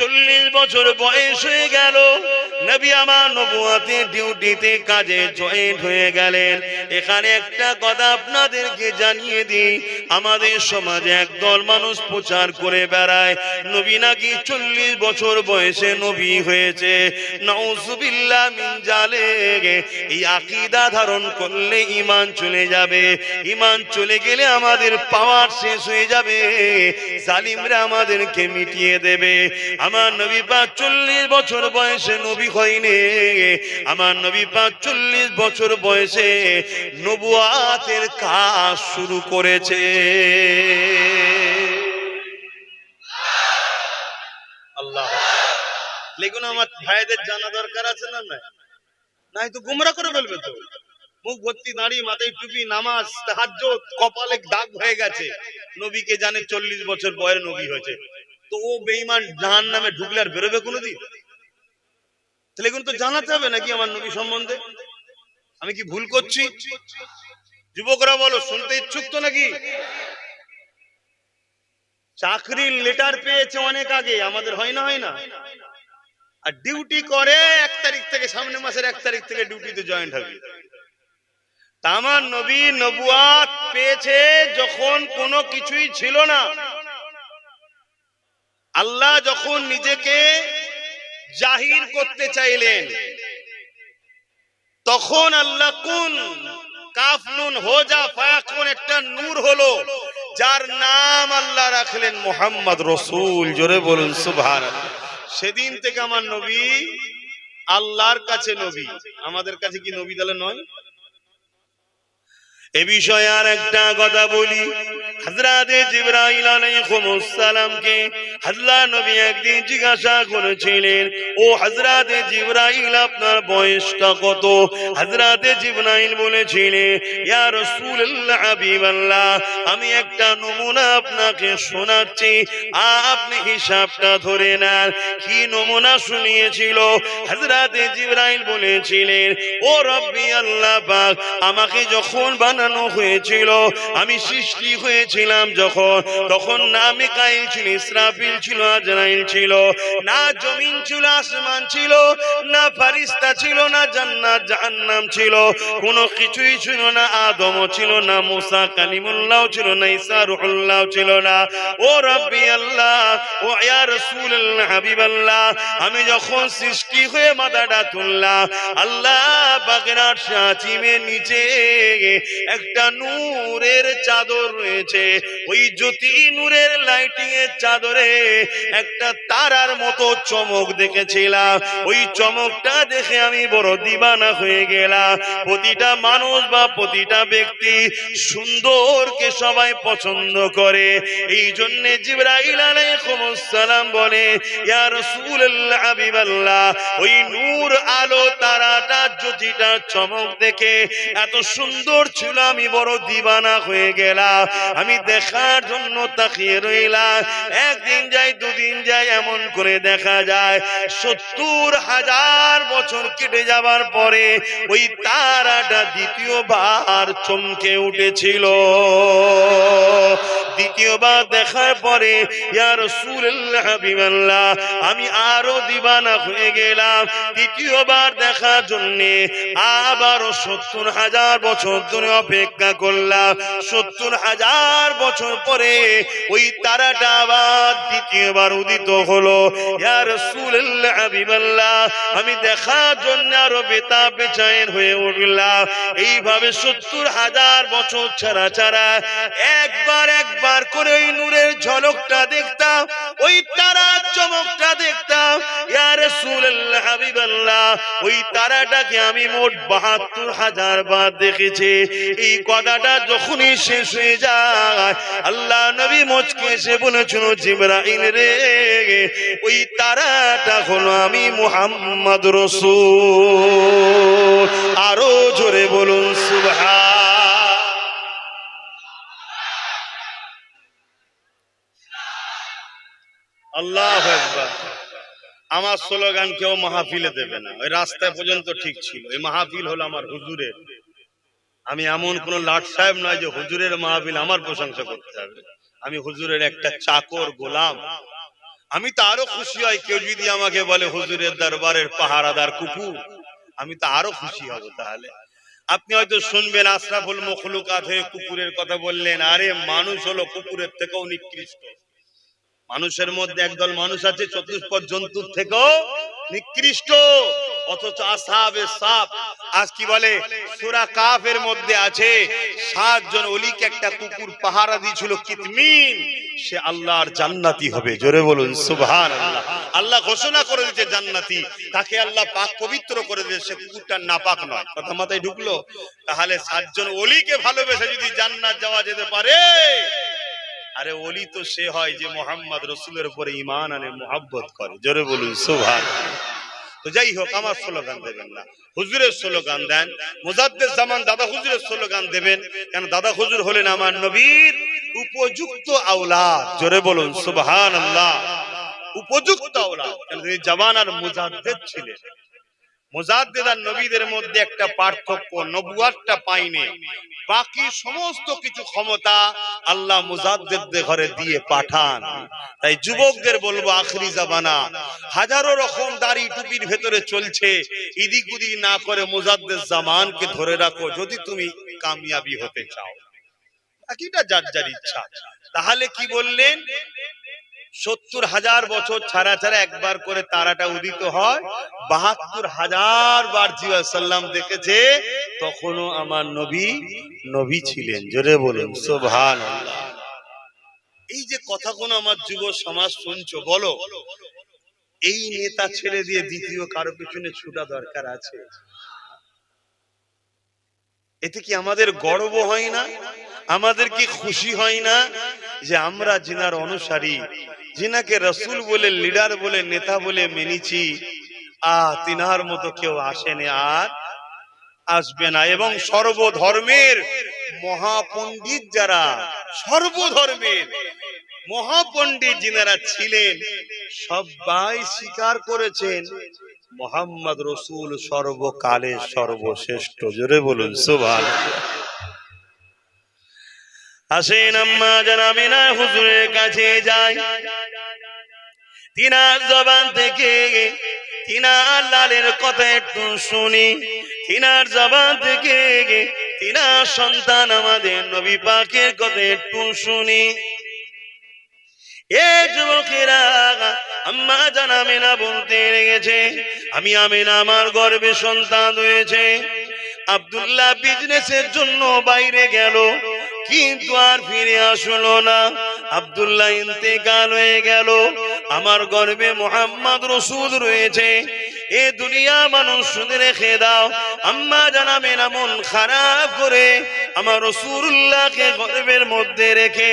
40 বছর বয়স হয়ে গেল, নবী আমার নবুয়তের ডিউটিতে কাজে জয়েন্ট হয়ে গেলেন। এখানে একটা কথা আপনাদেরকে জানিয়ে দিই, আমাদের সমাজে একদল মানুষ প্রচার করে বেড়ায় নবী নাকি 40 বছর বয়সে নবী হয়েছে। নাউযুবিল্লাহ মিন জালিক। এই আকীদা ধারণ করলে ঈমান চলে যাবে, ঈমান চলে গেলে আমাদের পাওয়ার শেষ হয়ে যাবে, জালিমরা আমাদেরকে মিটিয়ে দেবে। আমার নবী পাক 40 বছর বয়সে নবী হয়নি, আমার নবী পাক 40 বছর বয়সে নবুয়াতের কাজ শুরু করেছে। আল্লাহ, লেগুন আমার ভাইদের জানা দরকার আছে না? নাই তো গুমরা করে ফেলবে তো। মুখ ভর্তি দাড়ি, মাথায় টুপি, নামাজ, তাহাজ্জুদ, কপালে দাগ হয়ে গেছে, নবীকে জানে 40 বছর বয়সে নবী হয়েছে। তো ও বেঈমান জাহান্নামে ঢুকলে আর বেরোবে কোনোদিন? তাহলে এখন তো জানাতে হবে নাকি আমার নবী সম্বন্ধে? আমি কি ভুল করছি? যুবকরা বলো, শুনতে ইচ্ছুক তো নাকি? চাকরির লেটার পেয়েছে অনেক আগে, আমাদের হয় না? হয় না? আর ডিউটি করে 1 তারিখ থেকে, সামনে মাসের 1 তারিখ থেকে ডিউটিতে জয়েন্ট হবে। আমার নবী নবুয়াত পেয়েছে যখন কোনো কিছুই ছিল না। আল্লাহ যখন নিজেকে জাহির করতে চাইলেন, তখন আল্লাহ কুন কাফ নুন হো যা ফায়াকুন একটা নূর হলো, যার নাম আল্লাহ রাখলেন মুহাম্মদ রাসূল। জোরে বলুন সুবহানাল্লাহ। সেদিন থেকে আমার নবী আল্লাহর কাছে নবী, আমাদের কাছে কি নবী তাহলে নয়? এ বিষয়ে আর একটা কথা বলি। হযরত জিবরাইল আলাইহিস সালামকে আল্লাহ নবী একদিন জিজ্ঞাসা করেছিলেন, ও হযরত জিবরাইল আপনার বয়সটা কত? হযরত জিবরাইল বলেছিলেন, ইয়া রাসূলুল্লাহ হাবিবাল্লাহ, আমি একটা নমুনা আপনাকে শোনাচ্ছি, আপনি হিসাবটা ধরে নেন। কি নমুনা শুনিয়েছিল? হযরত জিবরাইল বলেছিলেন, ও রব্বি আল্লাহ পাক, আমাকে যখন বানানো হয়েছিল, আমি সৃষ্টি হয়েছিলাম যখন, তখন না মিকাইল ছিল, ইসরাফিল ছিল, আজরাইল ছিল, না জমিন ছিল, আসমান ছিল, না ফেরেশতা ছিল, না জান্নাত জাহান্নাম ছিল, কোনো কিছুই ছিল না। আদম ছিল না, মুসা কালিমুল্লাহ ছিল না, ঈসা রূহুল্লাহ ছিল না। ও রব্বি আল্লাহ, ও ইয়া রাসূলুল্লাহ হাবিবাল্লাহ, আমি যখন সৃষ্টি হয়ে মাথাটা তুললাম, আল্লাহ পাকের আরশ আজিমের নিচে একটা নূরের চাদর রয়েছে। ওই জ্যোতি নূরের লাইটিং এর চাদরে একটা তারার মতো চমক দেখেছিলাম। ওই চমকটা দেখে আমি বড় দিবানা হয়ে গেলাম। প্রতিটা মানুষ বা প্রতিটা ব্যক্তি সুন্দরকে সবাই পছন্দ করে, এই জন্য জিবরাইল আলাইহিস সালাম বলে, ইয়া রাসূলুল্লাহ হাবিবাল্লাহ, ওই নূর আলো তারাটা জ্যোতিটা চমক দেখে এত সুন্দর ছিল, আমি বড় দিবানা হয়ে গেলাম। আমি দেখার জন্য তাকিয়ে রইলাম। একদিন যাই, দুদিন যাই, এমন করে দেখা যায় 70,000 বছর কেটে যাবার পরে ওই তারাটা দ্বিতীয়বার চমকে উঠেছিল। দ্বিতীয়বার দেখার পরে ইয়া রাসূলুল্লাহ হাবিবাল্লাহ, আমি আরো দিবানা হয়ে গেলাম। তৃতীয়বার দেখার জন্য আবারও 70,000 বছর ধরে অপেক্ষা করলাম। 70,000 বছর পরে ওই তারাটা আবার দ্বিতীয়বার উদিত হলো। ইয়া রাসূলুল্লাহ হাবিবাল্লাহ, আমি দেখার জন্য আরো বেতাবেচাইন হয়ে উঠলাম। এইভাবে 70,000 বছর ছাড়া ছাড়া একবার করে ওই নূরের ঝলকটা দেখতাম, ওই তারার চমকটা দেখতাম। ইয়া রাসূলুল্লাহ হাবিবাল্লাহ, ওই তারাটাকে আমি মোট 72,000 বার দেখেছি। এই কথাটা যখনই শেষ হয়ে যায়, আল্লাহ নবী মুচকে এসে বলেছিল, জিবরাইল রে, ওই তারাটা হলো আমি মুহাম্মদ রাসূল। আরো জোরে বলুন সুবহান। আল্লাহু আকবার। আমার স্লোগান কেউ মাহফিলে দেবে না, ওই রাস্তায় পর্যন্ত ঠিক ছিল। এই মাহফিল হলো আমার হুজুরের। আমি এমন কোন লাট সাহেব নয় যে হুজুরের মাহফিল আমার প্রশংসা করতে হবে। আমি হুজুরের একটা চাকর, গোলাম। আমি তো আরো খুশি হই কেউ যদি আমাকে বলে হুজুরের দরবারের পাহারাদার কুকুর, আমি তো আরো খুশি হব। তাহলে আপনি হয়তো শুনবেন আশরাফুল মখলুকাত হয়ে কুকুরের কথা বললেন, আরে মানুষ হলো কুকুরের থেকেও নিকৃষ্ট। মানুষের মধ্যে একদল মানুষ আছে চতুষ্পদ জন্তুর থেকেও নিকৃষ্ট, অথচ আসহাবে সাফ আজ কি বলে সূরা কাফের মধ্যে আছে 7 জন ওলিকে একটা কুকুর পাহারা দিয়েছিল কিতমিন, সে আল্লাহর জান্নাতি হবে। জোরে বলুন সুবহানাল্লাহ। আল্লাহ ঘোষণা করে দিয়েছে জান্নাতি, তাকে আল্লাহ পাক পবিত্র করে দিয়েছে, সে কুকুরটা নাপাক নয়। কথা মাথায় ঢুকলো? তাহলে 7 জন ওলিকে ভালোবেসে যদি জান্নাত যাওয়া যেতে পারে, আরে ওলি তো সে হয় যে মোহাম্মদ রসুলের উপরে ঈমান আনে, মুহাব্বত করে। জোরে বলুন সুবহানাল্লাহ। তো যাই হোক, আমার স্লোগান দেবেন না, হুজুরের স্লোগান দেন। মুজাদ্দিদ জামান দাদা হুজুরের স্লোগান দেবেন, কেন দাদা হুজুর হলেন আমার নবীর উপযুক্ত আওলাদ। জোরে বলুন সুবহানাল্লাহ। উপযুক্ত আওলাদ, কেন তিনি জামানার মুজাদ্দিদ ছিলেন। মুজাদ্দিদ আর নবীদের মধ্যে একটা পার্থক্য, নবুয়াতটা পাইনি, বাকি সমস্ত কিছু ক্ষমতা আল্লাহ মুজাদ্দিদদের ঘরে দিয়ে পাঠান। তাই যুবকদের বলবো, আখরি জামানা হাজারো রকম দাড়ি টুপির ভেতরে চলছে, ইদিক উদিক না করে মুজাদ্দিদ জামানকে ধরে রাখো যদি তুমি কামিয়াবি হতে চাও। বাকিটা যার যার ইচ্ছা। তাহলে কি বললেন? 70,000 বছর ছাড়া ছাড়া একবার করে তারাটা উদিত হয়। 72,000 বার জিয়া সাল্লাম দেখেছে, তখনও আমার নবী নবী ছিলেন। জোরে বলুন সুবহানাল্লাহ। এই যে কথাগুলো আমার যুব সমাজ শুনছো, বলো এই নেতা ছেড়ে দিয়ে দ্বিতীয় কারো পিছনে ছুটা দরকার আছে? এতে কি আমাদের গর্ব হয় না? আমাদের কি খুশি হয় না যে আমরা যিনার অনুসারী, যিনাকে রাসূল বলে, লিডার বলে, নেতা বলে মেনেছি, তিনার মতো কেউ আসেনি আর আসবে না। এবং সর্বধর্মের মহাপণ্ডিত যারা, সর্বধর্মের মহাপণ্ডিত যিনারা ছিলেন, সবাই স্বীকার করেছেন মুহাম্মদ রাসূল সর্বকালের সর্বশ্রেষ্ঠ। জোরে বলুন সুবহানাল্লাহ। আসেন আম্মা জান আমিনা হুজুরের কাছে যাই, তিনার জবান থেকে তিনার লালের কথা একটু শুনি, তিনার জবান থেকে তিনার সন্তান আমাদের নবী পাকের কথা একটু শুনি। এ যুবকেরা, আম্মা জান আমিনা বলতে লেগেছে, আমি আমিনা আমার গর্ভে সন্তান হয়েছে। আব্দুল্লাহ বিজনেসের জন্য বাইরে গেল, কিন্তু আর ফিরে আসলো না। আব্দুল্লাহ ইন্তেকাল হয়ে গেল, আমার গর্ভে মুহাম্মদ রাসূল রয়েছে। এ দুনিয়া মানুষ শুনে রেখে দাও, আম্মা জানাবেন মন খারাপ করে আমার রাসূলুল্লাহকে গর্ভের মধ্যে রেখে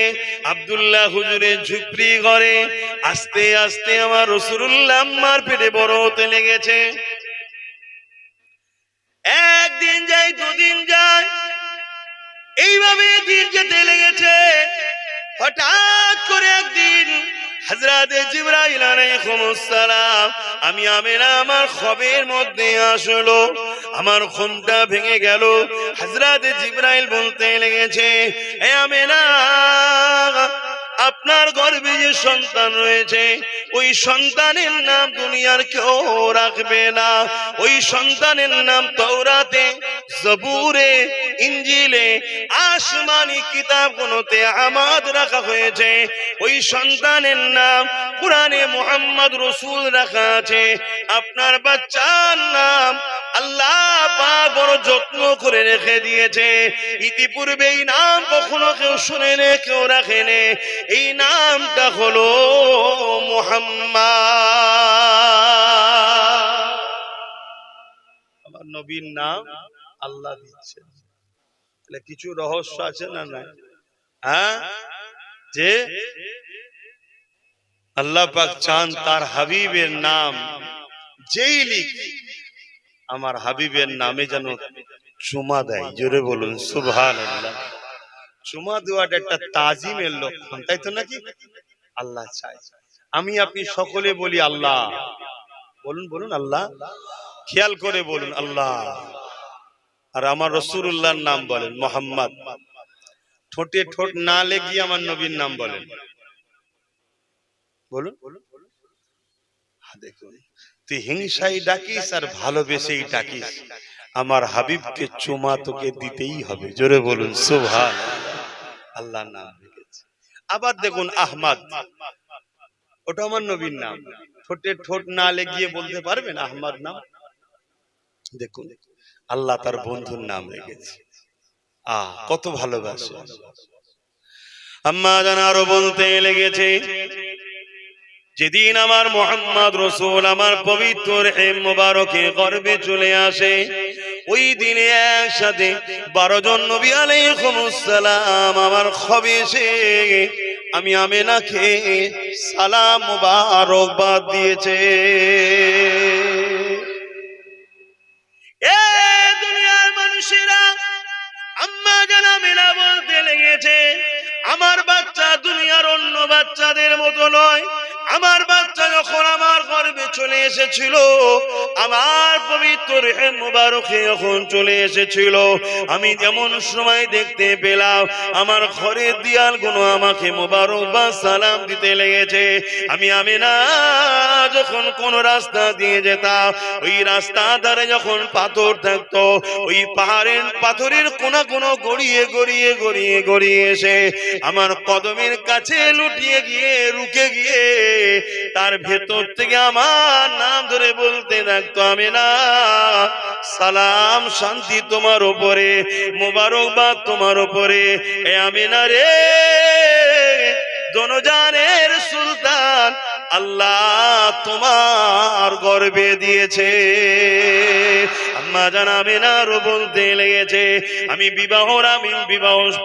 আব্দুল্লাহ হুজুরের ঝুপড়ি ঘরে আস্তে আস্তে আমার রাসূলুল্লাহ আম্মার পেটে বড় হতে লেগেছে। একদিন যায়, দুদিন যায়, এইভাবে দিন যেতে লেগেছে। হঠাৎ করে একদিন হযরতে জিবরাইল আলাইহিস সালাম আমি আমিনা আমার খবের মধ্যে আসলো, আমার ঘুমটা ভেঙে গেল। হযরতে জিবরাইল বলতে লেগেছে, হে আমিনা, আপনার গর্ভে যে সন্তান রয়েছে, ওই সন্তানের নাম দুনিয়ার কেউ রাখবে না। ওই সন্তানের নাম তাওরাতে, জবুরে, ইনজিলে, আসমানি কিতাবগুলোতে আমাদ রাখা হয়েছে। ওই সন্তানের নাম কুরআনে মুহাম্মদ রাসূল রাখা আছে। আপনার বাচ্চার নাম আল্লাহ পাক বড় যত্ন করে রেখে দিয়েছে। ইতিপূর্বে এই নাম কখনো কেউ শুনেনি, কেউ রাখেনি। এই নামটা হলো মুহাম্মদ। আমার নবীর নাম আল্লাহ দিচ্ছেন, তাহলে কিছু রহস্য আছে না নাই? যে আল্লাহ পাক চান তার হাবিবের নাম যেই লিখে আমার হাবিবের নামে যেন চুমা দেয়। জোরে বলুন সুবহানাল্লাহ। চুমা দেওয়াটা একটা তাজিমের লক্ষণ, তাই তো নাকি? আল্লাহ চাই। আমি আপনি সকলে বলি আল্লাহ, বলুন বলুন আল্লাহ, খেয়াল করে বলুন আল্লাহ। আর আমার রাসূলুল্লাহর নাম বলেন মুহাম্মদ, ঠোঁটে ঠোঁট না লেগিয়ে আমার নবীর নাম বলেন। বলুন, দেখুন তুই হিংসাই ডাকিস আর ভালোবেসেই ডাকিস, আমার হাবিবকে চুমা তোকে দিতেই হবে। জোরে বলুন সুবহানাল্লাহ। আল্লাহ নাম রেখেছে। আবার দেখুন আহমদ, ওটা আমার নবীর নাম। ঠোঁটে ঠোঁট না লেগিয়ে বলতে পারবেন আহমদ নাম? দেখুন আল্লাহ তার বন্ধুর নাম রেখেছে। কত ভালোবাসে। আম্মা জান আরো বলতে লেগেছে, যেদিন আমার মুহাম্মদ রাসূল আমার পবিত্র রহিম মুবারকে গর্ভে চলে আসে, ওই দিনে একসাথে 12 জন নবী আলাইহিমুস সালাম আমার খবিসে আমি আমিনাকে সালাম মুবারকবাদ দিয়েছে। এ দুনিয়ার মানুষেরা, আম্মা জান আমিনা বলতে লেগেছে, আমার বাচ্চা দুনিয়ার অন্য বাচ্চাদের মতো নয়। আমার বাচ্চা যখন আমার গর্ভে চলে এসেছিল, আমার পবিত্র রহিম মুবারকে যখন চলে এসেছিল, আমি যেমন সময় দেখতে পেলাম আমার ঘরের দেয়ালগুলো আমাকে মুবারকবাদ সালাম দিতে লেগেছে। আমি আমিনা যখন কোন রাস্তা দিয়ে যেতাম, ওই রাস্তা ধারে যখন পাথর থাকতো, ওই পাথরের কোনা কোনো গড়িয়ে গড়িয়ে গড়িয়ে গড়িয়ে এসে আমার কদমের কাছে লুটিয়ে গিয়ে রুকে গিয়ে তার ভেতর থেকে আমার নাম ধরে বলতে থাকতো, আমিনা সালাম শান্তি তোমার উপরে, মোবারকবাদ তোমার উপরে। এ আমিনা রে, দোনোজানের সুলতান আল্লাহ তোমার গর্ভে দিয়েছে। আম্মা জান আমিনারও বলতে লেগেছে, আমি বিবাহ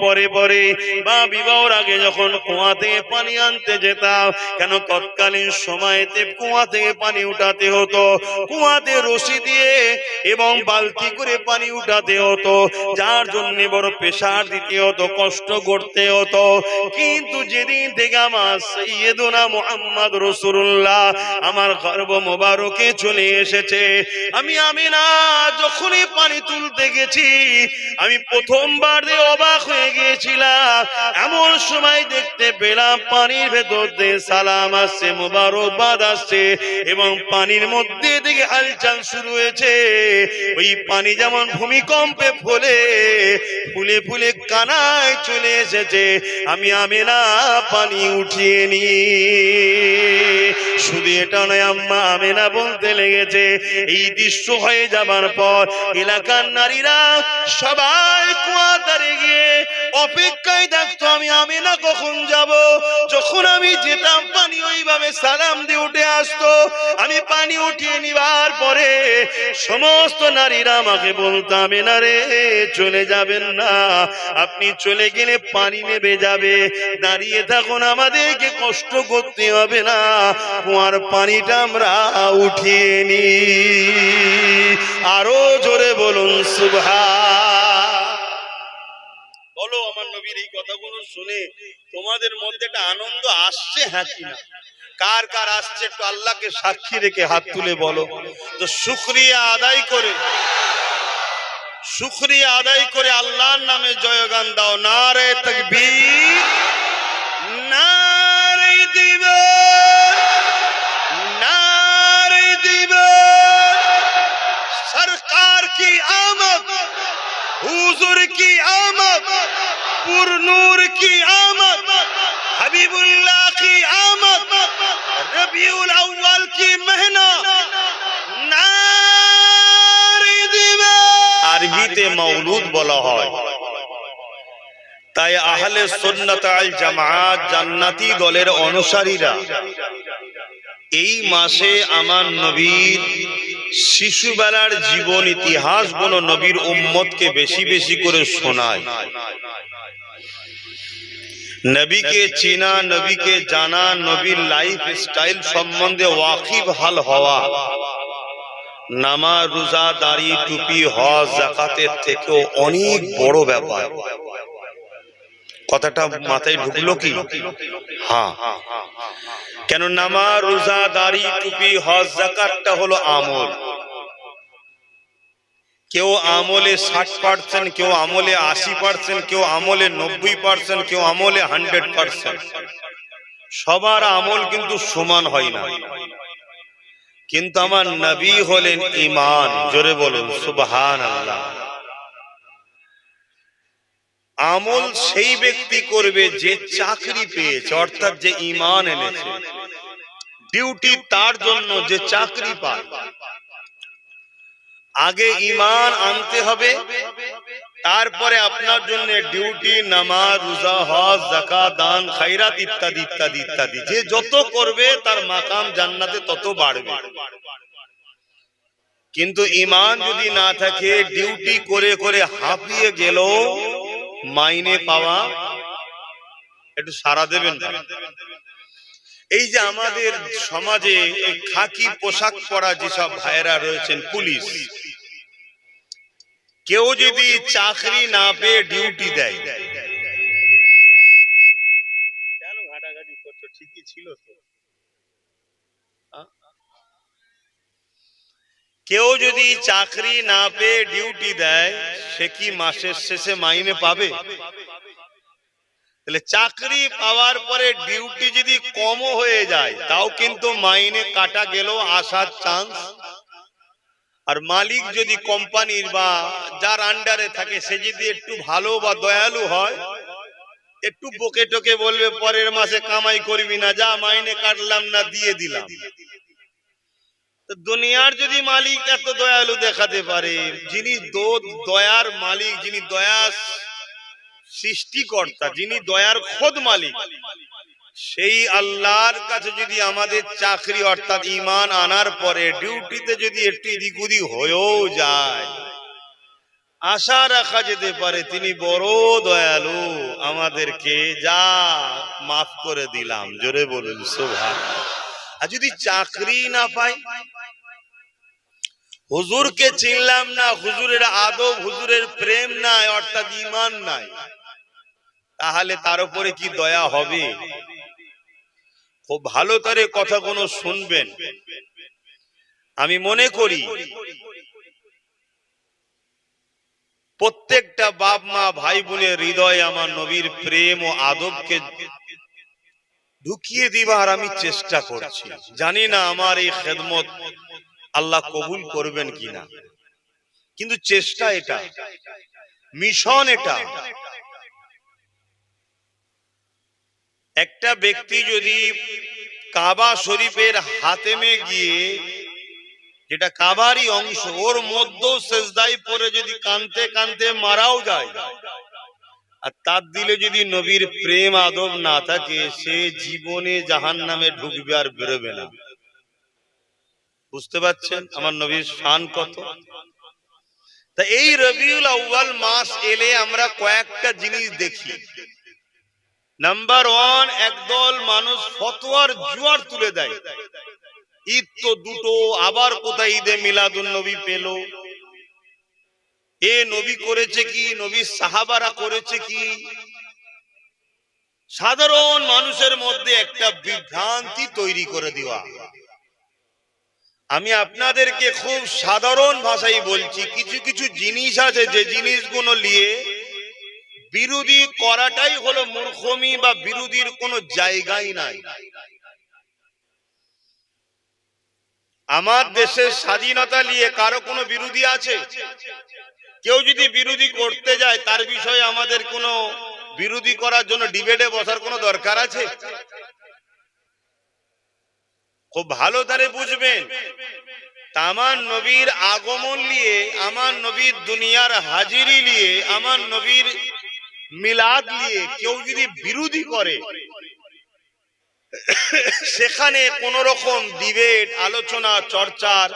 পরে পরে বা বিবাহর আগে যখন কুয়া থেকে পানি আনতে যেতাম, কেন তৎকালীন সময়তে কুয়া থেকে পানি উঠাতে হতো, কুয়াতে রশি দিয়ে এবং বালতি করে পানি উঠাতে হতো, যার জন্য বড় প্রেসার দিতে হতো, কষ্ট করতে হতো। কিন্তু যেদিন থেকে আমার সাইয়্যিদুনা মুহাম্মদ রাসূলুল্লাহ আমার গর্ভ মোবারকে চলে এসেছে, আমি আমিনা যখনই পানি তুলতে গেছি, আমি প্রথমবার অবাক হয়ে গিয়েছিলাম। এমন সময় দেখতে পেলাম পানির ভেতর দিয়ে সালাম আসছে, মোবারকবাদ আসছে, এবং পানির মধ্যে থেকে হালচাল শুরু হয়েছে। ওই পানি যেমন ভূমিকম্পে ফুলে ফুলে কানায় চলে এসেছে। আমি আমিনা পানি উঠিয়ে নি। শুধু এটা নয়, আম্মা আমিনা বলতে লেগেছে, এই দৃশ্য হয়ে যাবার পর এলাকার নারীরা সবাই কুয়া ধারে গিয়ে অপেক্ষায় থাকতো আমি আমিনা কখন যাব। যখন আমি যেতাম পানি ওইভাবে সালাম দিয়ে উঠে আসতো। আমি পানি উঠিয়ে নিবার পরে সমস্ত নারীরা আমাকে বলতো, আমিনা রে চলে যাবেন না, আপনি চলে গেলে পানি নেবে যাবে, দাঁড়িয়ে থাকুন, আমাদেরকে কষ্ট করতে হবে না, কুয়ার পানিটা আমরা উঠিয়ে নি। আরো জোরে বলুন সুবহান। বলো আমার নবীর এই কথাগুলো শুনে তোমাদের মধ্যে একটা আনন্দ আসছে, হ্যাঁ কিনা? কার কার আসছে একটু আল্লাহকে সাক্ষী রেখে হাত তুলে বলো তো। শুকরিয়া আদায় করে আল্লাহর নামে জয়গান দাও। নারে তাকবীর, নারে দিবার, নারে দিবার। সরকার কি আমদ, হুজুর কি আমদ, পুর নূর কি আমদ, হাবিবুল্লাহ কি আমদ, রবিউল আউয়াল কি মহিনা। নারে দিবার আরবিতে মাউলুদ বলা হয়। তাই আহলে সুন্নাত আল জামাত জান্নাতি দলের অনুসারীরা এই মাসে আমার নবীর শিশুবেলার জীবন ইতিহাস গুলো নবীর উম্মতকে বেশি বেশি করে শোনায়। নবীকে চেনা, নবীকে জানা, নবীর লাইফ স্টাইল সম্বন্ধে ওয়াকিব হাল হওয়া, নামাজ, রোজা, দাড়ি, টুপি, হজ, যাকাতের থেকেও অনেক বড় ব্যাপার। কথাটা মাথায় ঢুকলো কি? হ্যাঁ। কেন নামাজ, রোজা, দাড়ি, টুপি, হজ, যাকাতটা হলো আমল। কেউ আমলে 60%, কেউ আমলে 80%, কেউ আমলে 90%, কেউ আমলে 100%। সবার আমল কিন্তু সমান হয় না, কিন্তু আমার নবী হলেন ঈমান। জোরে বলুন সুবহানাল্লাহ। আমল সেই ব্যক্তি করবে যে চাকরি পেয়েছে, অর্থাৎ যে ঈমান এনেছে। ডিউটি তার জন্য যে চাকরি পায়। আগে ঈমান আনতে হবে, তারপরে আপনার জন্য ডিউটি, নামাজ, রোজা, হজ, যাকাত, দান, খায়রাত ইত্যাদি ইত্যাদি ইত্যাদি। যে যত করবে তার মাকাম জান্নাতে তত বাড়বে। কিন্তু ঈমান যদি না থাকে, ডিউটি করে করে হাঁপিয়ে গেল, মাইনে পাওয়া একটু সারা দেবেন না। এই যে আমাদের সমাজে এই খাকি পোশাক পরা যেসব ভাইরা রয়েছেন, পুলিশ, কেউ যদি চাকরি না পেয়ে ডিউটি দেয়, কেন ঘাটাঘাটি করছো? ঠিকই ছিল তো। কেউ যদি চাকরি না পেয়ে ডিউটি দেয়, সে কি মাসের শেষে মাইনে পাবে? তাহলে চাকরি পাওয়ার পরে ডিউটি যদি কমও হয়ে যায়, তাও কিন্তু মাইনে কাটা গেল, আসার চান্স। আর মালিক যদি কোম্পানির বা যার আন্ডারে থাকে, সে যদি একটু ভালো বা দয়ালু হয়, একটু বকে টকে বলবে পরের মাসে কামাই করবি না, যা মাইনে কাটলাম না, দিয়ে দিলাম। দুনিয়ার যদি মালিক এত দয়ালু দেখাতে পারে, যিনি দয়ার মালিক, যিনি দয়া সৃষ্টিকর্তা, যিনি দয়ার খোদ মালিক, সেই আল্লাহর কাছে যদি আমাদের চাকরি অর্থাৎ ঈমান আনার পরে ডিউটিতে যদি একটু এদিক ওদিক হয়েও যায়, আশা রাখা যেতে পারে তিনি বড় দয়ালু, আমাদেরকে যা মাফ করে দিলাম। জোরে বলুন সুবহানাল্লাহ। আর যদি চাকরি না পাই, হুজুরকে চিনলাম না, হুজুরের আদব, হুজুরের প্রেম নাই, অর্থাৎ ঈমান নাই, তাহলে তার উপরে কি দয়া হবে? খুব ভালো করে কথাগুলো শুনবেন। আমি মনে করি প্রত্যেকটা বাপ মা ভাই বোনের হৃদয়ে আমার নবীর প্রেম ও আদবকে ঢুকিয়ে দিবার আমি চেষ্টা করছি। জানি না আমার এই খেদমত আল্লাহ কবুল করবেন কিনা, কিন্তু চেষ্টা এটা, মিশন এটা। একটা ব্যক্তি যদি কাবা শরীফের হাতেমে গিয়ে, যেটা কাবারই অংশ, ওর মধ্যে সেজদায় পড়ে যদি কানতে কানতে মারাও যায়, আর তার দিলে যদি নবীর প্রেম আদব না থাকে, সে জীবনে জাহান্নামে ঢুকবে আর বেরোবে না। বুঝতে পারছেন আমার নবীর শান কত? তা এই রবিউল আউয়াল মাস এলে আমরা কয়েকটা জিনিস দেখি। নাম্বার ওয়ান, একদল মানুষ ফতোয়ার জোয়ার তুলে দেয়। ঈদ তো দুটো, আবার কোথায় ঈদে মিলাদুন নবী পেল, এ নবী করেছে কি, নবীর সাহাবারা করেছে কি। সাধারণ মানুষের মধ্যে একটা বিভ্রান্তি তৈরি করে দেওয়া। আমি আপনাদেরকে খুব সাধারণ ভাষায় বলছি, কিছু কিছু জিনিস আছে যে জিনিসগুলো নিয়ে বিরোধী করাটাই হলো মূর্খমি, বা বিরোধীর কোনো জায়গাই নাই। আমার দেশের স্বাধীনতা নিয়ে কারো কোনো বিরোধী আছে? কেউ যদি বিরোধী করতে যায়, তার বিষয়ে আমাদের কোনো বিরোধী করার জন্য ডিবেটে বসার কোনো দরকার আছে? খুব ভালো করে বুঝবেন, আমার নবীর আগমন নিয়ে, আমার নবীর দুনিয়ার হাজিরি নিয়ে, আমার নবীর মিলাদ নিয়ে কেউ যদি বিরোধী করে, সেখানে কোন রকম ডিবেট, আলোচনা, চর্চার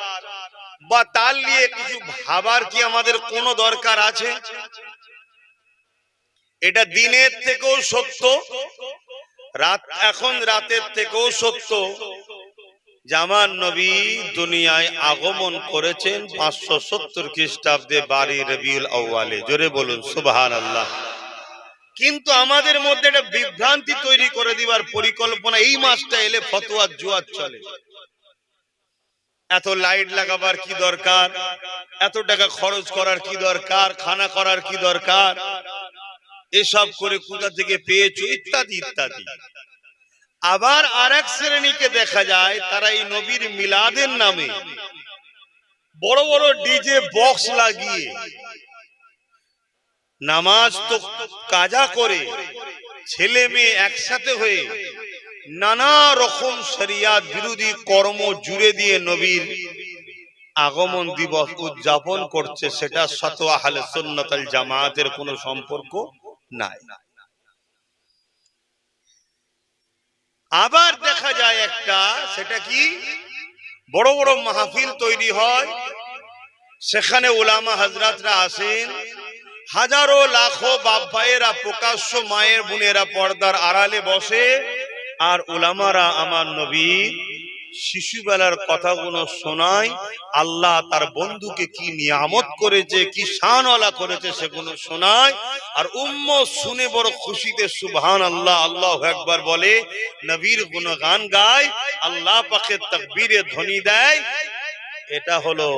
বা তার নিয়ে কিছু ভাবার কি আমাদের কোনো দরকার আছে? এটা দিনের থেকেও সত্য, এখন রাতের থেকেও সত্য যে আমার নবী দুনিয়ায় আগমন করেছেন 570 খ্রিস্টাব্দে 12 রবিউল আউয়ালে। জোরে বলুন সুবহানাল্লাহ। কিন্তু আমাদের মধ্যে একটা বিভ্রান্তি তৈরি করে দিবার পরিকল্পনা, এই মাসটা এলে ফতোয়ার জোয়ার চলে। এত লাইট লাগাবার কি দরকার, এত টাকা খরচ করার কি দরকার, খানা করার কি দরকার, এসব করে কোথা থেকে পেয়েছো, ইত্যাদি ইত্যাদি। আবার আরেক শ্রেণীকে দেখা যায় তারা এই নবীর মিলাদের নামে বড় বড় ডিজে বক্স লাগিয়ে নামাজ তো কাজা করে ছেলে মেয়ে একসাথে হয়ে নানা রকম শরিয়াত বিরোধী কর্ম জুড়ে দিয়ে নবীর আগমন দিবস উদযাপন করছে, সেটা সাথে আহলে সুন্নাত ওয়াল জামাতের কোনো সম্পর্ক নাই। আবার দেখা যায় একটা, সেটা কি, বড় বড় মাহফিল তৈরি হয়, সেখানে উলামা হযরতরা আসেন, হাজারো লাখো বাপ ভাইয়েরা প্রকাশ্য মায়ের বোনেরা পর্দার আড়ালে বসে, আর উলামারা আমার নবী শিশুবেলার কথাগুলো শোনায়, আল্লাহ তার বন্ধুকে কি নিয়ামত করেছে, কি শানওয়ালা করেছে সেগুলো শোনায়, আর উম্মত শুনে বড় খুশিতে সুবহানাল্লাহ আল্লাহু আকবার বলে, নবীর গুণগান গায়, আল্লাহ পাকের তাকবীরে ধ্বনি দেয়। এটা হলো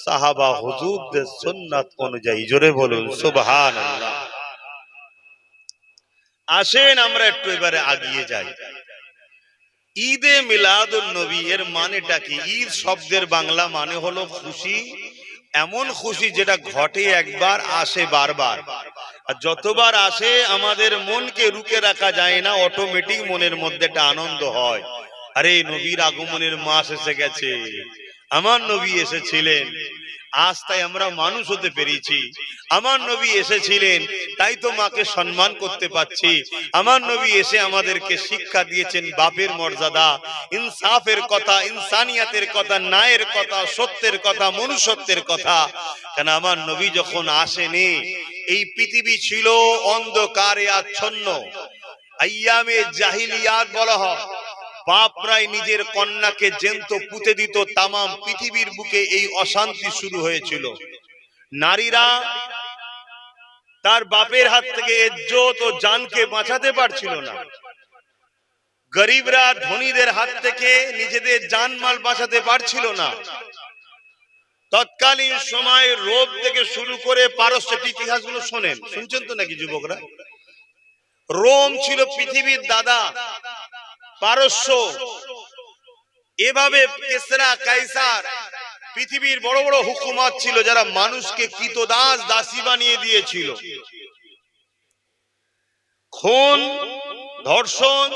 সাহাবা হুজুরদের সুন্নাত অনুযায়ী। জোরে বলুন সুবহানাল্লাহ। আসেন আমরা একটু এবারে আগিয়ে যাই। ঈদে মিলাদুন নবী এর মানেটা কি? ঈদ শব্দের বাংলা মানে হলো খুশি, এমন খুশি যেটা ঘটে একবার, আসে বারবার, আর যতবার আসে আমাদের মনকে রুকে রাখা যায় না, অটোমেটিক মনের মধ্যে একটা আনন্দ হয়, আরে নবীর আগমনের মাস এসে গেছে, আমার নবী এসেছিলেন, আজ তাই আমরা মানুষ হতে পেরেছি, আমার নবী এসেছিলেন তাই তো মাকে সম্মান করতে পাচ্ছি, আমার নবী এসে আমাদেরকে শিক্ষা দিয়েছেন বাপের মর্যাদা, ইনসাফের কথা, ইনসানিয়াতের কথা, ন্যায়ের কথা, সত্যের কথা, মনুষ্যত্বের কথা। কেন আমার নবী যখন আসেনি এই পৃথিবী ছিল অন্ধকারে আচ্ছন্ন, আইয়ামে জাহিলিয়াত বলা হয়, বাপরাই নিজের কন্যাকে জ্যান্ত পুঁতে দিত, তামাম পৃথিবীর বুকে এই অশান্তি শুরু হয়েছিল। নারীরা তার বাপের হাত থেকে ইজ্জত ও জানকে বাঁচাতে পারছিল না, গরিবরা ধনীদের হাত থেকে নিজেদের জানমাল বাঁচাতে পারছিল না। তৎকালীন সময়ে রোগ থেকে শুরু করে পারস্যের ইতিহাসগুলো শোনেন, শুনছেন তো নাকি যুবকরা? রোম ছিল পৃথিবীর দাদা, পারস্য, এভাবে কিসরা, কাইসার, পৃথিবীর বড় বড় হুকুমত ছিল যারা মানুষকে কৃতদাস দাসী বানিয়ে দিয়েছিল। খুন, ধর্ষণ,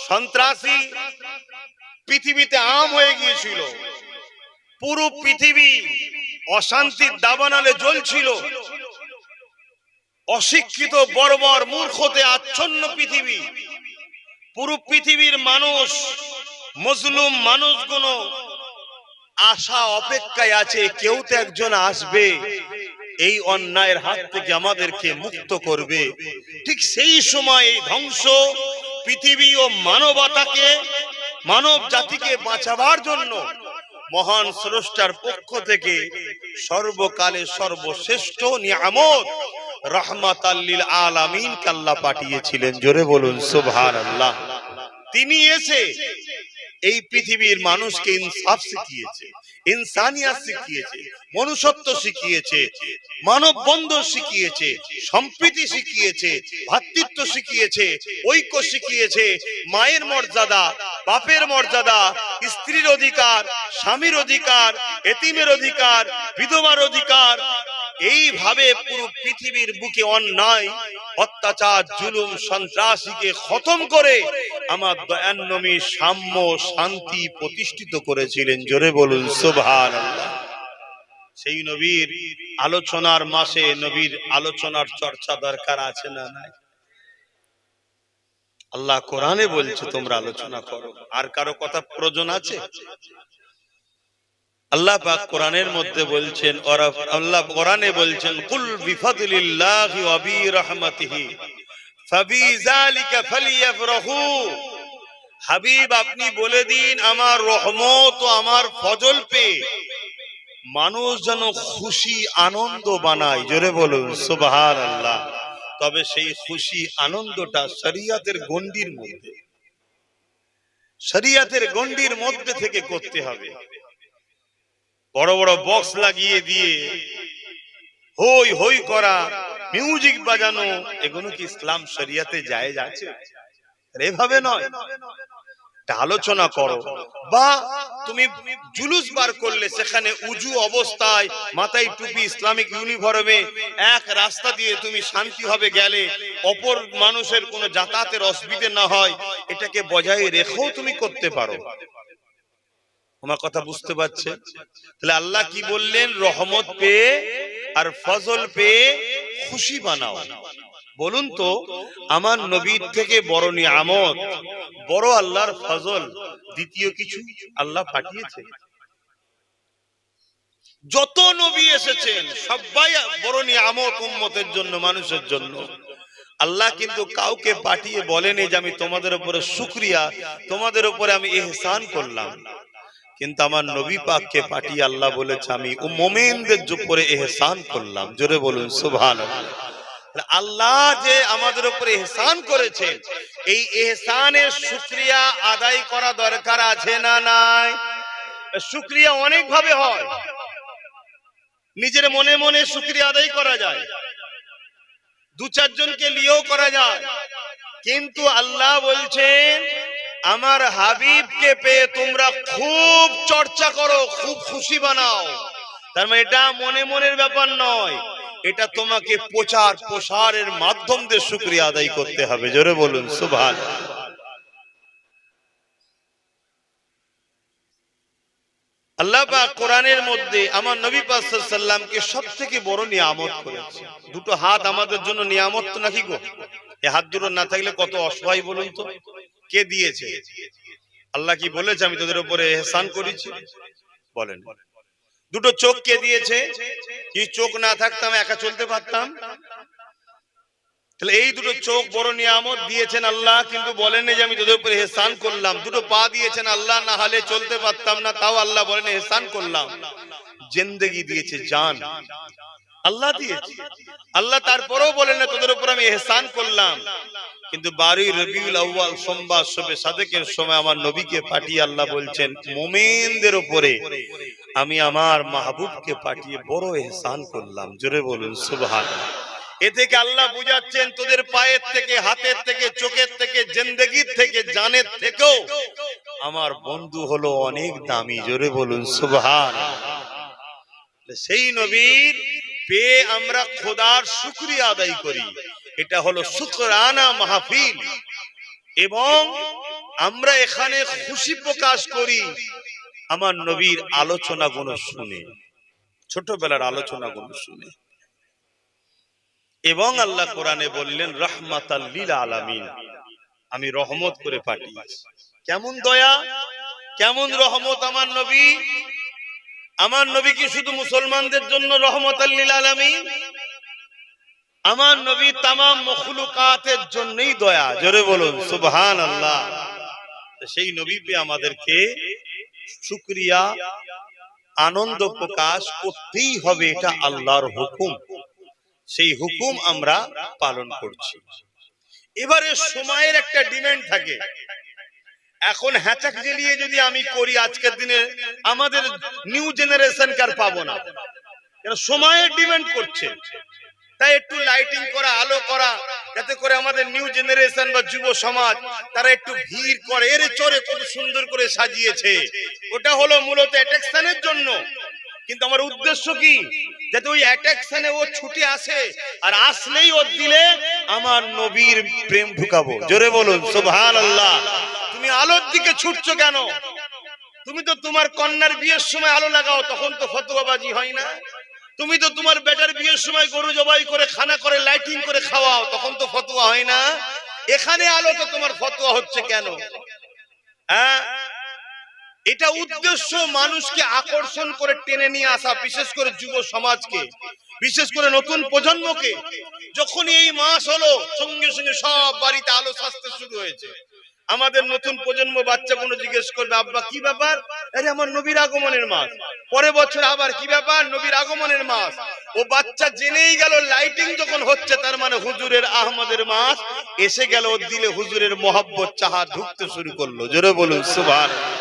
সন্ত্রাসী পৃথিবীতে আম হয়ে গিয়েছিল, পুরো পৃথিবী অশান্তির দাবানলে জ্বলছিল, অশিক্ষিত বর্বর মূর্খতে আচ্ছন্ন পৃথিবী, পুরো পৃথিবীর মানুষ, মজলুম মানুষগুলো আশা অপেক্ষায় আছে, কেউ তো একজন আসবে এই অন্যায়ের হাত থেকে আমাদেরকে মুক্ত করবে। ঠিক সেই সময় এই ধ্বংস পৃথিবী ও মানবতাকে, মানব জাতিকে বাঁচাবার জন্য মহান স্রষ্টার পক্ষ থেকে সর্বকালে সর্বশ্রেষ্ঠ নিয়ামত রাহমাতাল লিল আলামিন আল্লাহ পাঠিয়েছিলেন। জোরে বলুন সুবহানাল্লাহ। তিনি এসে এই পৃথিবীর মানুষকে ইনসাফ শিখিয়েছে, ইনসানিয়াত শিখিয়েছে, মনুষ্যত্ব শিখিয়েছে, মানব বন্ধন শিখিয়েছে, সম্প্রীতি শিখিয়েছে, ভ্রাতৃত্ব শিখিয়েছে, ঐক্য শিখিয়েছে, মায়ের মর্যাদা, বাপের মর্যাদা, স্ত্রীর অধিকার, স্বামীর অধিকার, এতিমের অধিকার, বিধবার অধিকার। এইভাবে পুরো পৃথিবীর বুকে অন্যায়, অত্যাচার, জুলুম, সন্ত্রাসীকে খতম করে আমার দয়ার নবী সাম্য, শান্তি প্রতিষ্ঠিত করেছিলেন। জোরে বলুন সুবহানাল্লাহ। সেই নবীর আলোচনার মাসে নবীর আলোচনার চর্চা দরকার আছে না নাই? আল্লাহ কোরআনে বলছে তোমরা আলোচনা করো, আর কারো কথা প্রয়োজন আছে? আল্লাহ পাক কোরআনের মধ্যে বলছেন, আল্লাহ কোরআনে বলছেন, কুল বিফাদলিল্লাহি ওয়া বিরহমাতিহি ফাবিযালিকা ফালিয়াফরাহু। হাবিব আপনি বলে দিন আমার রহমত ও আমার ফজল পেয়ে মানুষ যেন খুশি আনন্দ বানায়। জোরে বলুন সুবহানাল্লাহ। তবে সেই খুশি আনন্দটা শরিয়তের গণ্ডির মধ্যে, শরিয়তের গণ্ডির মধ্যে থেকে করতে হবে। বড় বড় বক্স লাগিয়ে দিয়ে হই হই করা, মিউজিক বাজানো, এগুলো কি ইসলাম শরিয়তে জায়েজ আছে? এভাবে নয়, আলোচনা করো। বা তুমি জুলুস বার করলে সেখানে উজু অবস্থায় মাথায় টুপি ইসলামিক ইউনিফর্মে এক রাস্তা দিয়ে তুমি শান্তি হবে গেলে, অপর মানুষের কোনো যাতায়াতের অসুবিধা না হয়, এটাকে বজায় রেখেও তুমি করতে পারো। আমার কথা বুঝতে পারছে? তাহলে আল্লাহ কি বললেন? রহমত পেয়ে আর ফজল পেয়ে খুশি বানাও। বলুন তো, আমার নবীর থেকে বড় নিয়ামত, বড় আল্লাহর ফজল দ্বিতীয় কিছু আল্লাহ পাঠিয়েছে? যত নবী এসেছেন সবাই বড় নিয়ামত উম্মতের জন্য, মানুষের জন্য। আল্লাহ কিন্তু কাউকে পাঠিয়ে বলেনি যে আমি তোমাদের উপরে শুকরিয়া, তোমাদের উপরে আমি ইহসান করলাম। কিন্তু আমার নবী পাককে পাঠিয়ে আল্লাহ বলেছে আমি মুমিনদের উপরে ইহসান করলাম। জোরে বলুন সুবহানাল্লাহ। আল্লাহ যে আমাদের উপরে ইহসান করেছেন, এই ইহসানের শুকরিয়া আদায় করা দরকার আছে না নাই? শুকরিয়া অনেক ভাবে হয়, নিজের মনে মনে শুকরিয়া আদায় করা যায়, দু চারজনকে নিয়েও করা যায়। কিন্তু আল্লাহ বলছেন আমার হাবিবকে পেয়ে তোমরা খুব চর্চা করো, খুব খুশি বানাও। তার মানে এটা মনে মনের ব্যাপার নয়, এটা তোমাকে প্রচার প্রসারের মাধ্যম দিয়ে শুকরিয়া আদায় করতে হবে। জোরে বলুন সুবহানাল্লাহ। আল্লাহ পাক কোরআনের মধ্যে আমার নবী পাক সাল্লাল্লাহু আলাইহি সাল্লামকে সবথেকে বড় নিয়ামত করেছে। দুটো হাত আমাদের জন্য নিয়ামত তো নাকি গো? এই হাত দুটো না থাকলে কত অসহায় বলুন তো। কে দিয়েছে? আল্লাহ কি বলেছে আমি তোদের উপরে ইহসান করেছি? বলেন। দুটো চোখ কে দিয়েছে? কি চোখ না থাকতাম একা চলতে পারতাম? তাহলে এই দুটো চোখ বড় নিয়ামত দিয়েছেন আল্লাহ, কিন্তু বলেন যে আমি তোদের উপরে ইহসান করলাম। দুটো পা দিয়েছেন আল্লাহ, না হলে চলতে পারতাম না, তাও আল্লাহ বলেন ইহসান করলাম। জিন্দেগি দিয়েছে, জান আল্লাহ দিয়েছে আল্লাহ, তারপরেও বলেন না তোদের উপর আমি ইহসান করলাম। কিন্তু 12 রবিউল আউয়াল সোমবার শবে সাদেকের সময় আমার নবীকে পাঠিয়ে আল্লাহ বলছেন মুমিনদের উপরে আমি আমার মাহবুবকে পাঠিয়ে বড় ইহসান করলাম। জোরে বলুন সুবহানাল্লাহ। এ থেকে আল্লাহ বুঝাচ্ছেন তোদের পায়ের থেকে, হাতের থেকে, চোখের থেকে, জিন্দেগির থেকে, জানের থেকেও আমার বন্ধু হলো অনেক দামি। জোরে বলুন সুবহানাল্লাহ। সেই নবীর পেয়ে আমরা খোদার শুকরিয়া আদায় করি, এটা হলো শুকরানা মাহফিল। এবং আমরা এখানে খুশি প্রকাশ করি আমার নবীর আলোচনাগুলো শুনে, ছোটবেলার আলোচনাগুলো শুনে। এবং আল্লাহ কোরআনে বললেন রাহমাতাল লিল আলামিন, আমি রহমত করে পাঠিয়েছি। কেমন দয়া, কেমন রহমত আমার নবী! আমার নবী কি শুধু মুসলমানদের জন্য রহমাতাল লিল আলামিন? আমার নবী তামাম মখলুকাতের জন্যই দয়া। জোরে বলুন সুবহানাল্লাহ। সেই নবী পেয়ে আমাদেরকে শুকরিয়া, আনন্দ প্রকাশ করতেই হবে, এটা আল্লাহর হুকুম। সেই হুকুম আমরা পালন করছি। এবারে সময়ের একটা ডিমান্ড থাকে। এখন হ্যাচাক জ্বালিয়ে যদি আমি করি আজকের দিনে আমাদের নিউ জেনারেশন কার পাবো না, সময়ের ডিমান্ড করছে। তাই একটু লাইটিং করা, আলো করা, যাতে করে আমাদের নিউ জেনারেশন বা যুব সমাজ তারা একটু ভিড় করে, এর চোরে কত সুন্দর করে সাজিয়েছে। ওটা হলো মূলত অ্যাট্রাকশনের জন্য। কিন্তু আমার উদ্দেশ্য কি? যাতে ওই অ্যাট্রাকশনে ও ছুটে আসে, আর আসলেই ওর দিলে আমার নবীর প্রেম ঢুকাবো। জোরে বলুন সুবহানাল্লাহ। তুমি আলোর দিকে ছুটছো কেন? তুমি তো তোমার কন্যার বিয়ের সময় আলো লাগাও, তখন তো ফতোয়াবাজি হয় না। তুমি তো তোমার বেটার বিয়ের সময় গরু জবাই করে, খানা করে, লাইটিং করে খাওয়াও, তখন তো ফতোয়া হয় না। এখানে আলো তো তোমার ফতোয়া হচ্ছে কেন? হ্যাঁ, এটা উদ্দেশ্য মানুষকে আকর্ষণ করে টেনে নিয়ে আসা, বিশেষ করে যুব সমাজকে, বিশেষ করে নতুন প্রজন্মকে। যখন এই মাস হলো সঙ্গে সঙ্গে সব বাড়িতে আলো সাজতে শুরু হয়েছে। আমাদের নতুন প্রজন্ম বাচ্চাগুলো জিজ্ঞেস করবে আব্বা কি ব্যাপার? আরে আমার নবীর আগমনের মাস। পরে বছর আবার কি ব্যাপার? নবীর আগমনের মাস। ও বাচ্চা জেনেই গেল লাইটিং যখন হচ্ছে তার মানে হুজুরের আহমদের মাস এসে গেল, ওর দিলে হুজুরের মহব্বত চাহা ঢুকতে শুরু করলো। জোরে বলুন সুবহানাল্লাহ।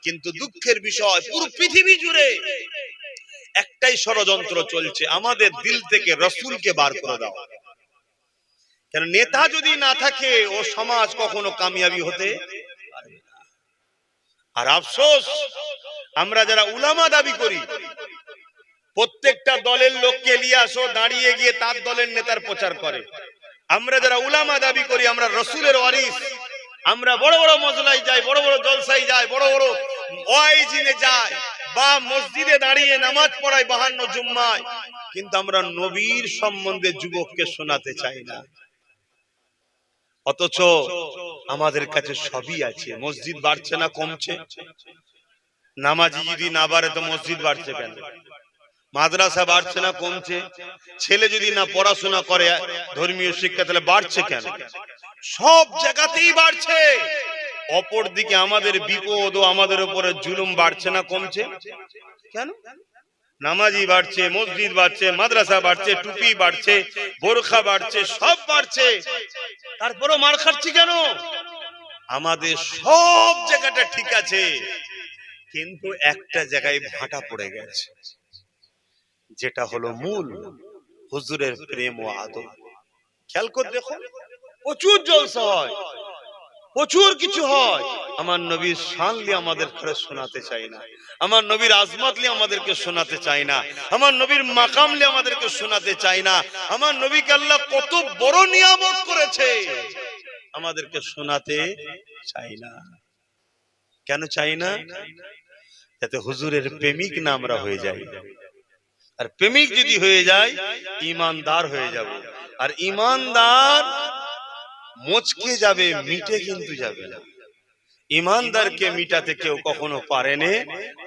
কিন্তু দুঃখের বিষয় পুরো পৃথিবী জুড়ে একটাই ষড়যন্ত্র চলছে, আমাদের দিল থেকে রাসূলকে বার করে দাও। কেন নেতা যদি না থাকে ও সমাজ কখনো কামিয়াবি হতে পারবে না। আর আফসোস, আমরা যারা উলামা দাবি করি, প্রত্যেকটা দলের লোককে নিয়ে আসো, দাঁড়িয়ে গিয়ে তার দলের নেতার প্রচার করে। আমরা যারা উলামা দাবি করি, আমরা রসুলের ওয়ারিস, আমরা বড় বড় মজলায় যাই, বড় বড় জলসায় যাই, বড় বড় ওয়াইজিনে যাই, বা মসজিদে দাঁড়িয়ে নামাজ পড়াই 52 জুম্মায়, কিন্তু আমরা নবীর সম্বন্ধে যুবককে শোনাতে চাই না। অথচ আমাদের কাছে সবই আছে। মসজিদ বাড়ছে না কমছে? নামাজি যদি না বাড়ে তো মসজিদ বাড়ছে কেন? মাদ্রাসা বাড়ছে না কমছে? ছেলে যদি না পড়াশোনা করে ধর্মীয় শিক্ষা, তাহলে বাড়ছে কেন? সব জায়গাতেই বাড়ছে। অপর দিকে আমাদের বিপদ ও আমাদের উপরে জুলুম বাড়ছে না কমছে কেন? নামাজি বাড়ছে, মসজিদ বাড়ছে, মাদ্রাসা বাড়ছে, টুপি বাড়ছে, বোরখা বাড়ছে, সব বাড়ছে, তারপরও মার খাচ্ছি কেন? আমাদের সব জায়গাটা ঠিক আছে, কিন্তু একটা জায়গায় ভাটা পড়ে গেছে, যেটা হলো মূল হুজুরের প্রেম ও আদর। খেয়াল করে দেখো, প্রচুর জলসা হয়, প্রচুর কিছু হয়, আমার নবীর শানলি আমাদের শোনাতে চাই না, আমার নবীর আজমতলি আমাদেরকে শোনাতে চাই না, আমার নবীর মাকামলি আমাদেরকে শোনাতে চাই না, আমার নবীকে আল্লাহ কত বড় নিয়ামত করেছে আমাদেরকে শোনাতে চাই না। কেন চাই না? যাতে হুজুরের প্রেমিক না আমরা হয়ে যাই। আর প্রেমিক যদি হয়ে যায়, ঈমানদার হয়ে যাব। আর ঈমানদার মুচকে যাবে, মিটে কিন্তু যাবে না। ঈমানদারকে মিটাতে কেউ কখনো পারেনি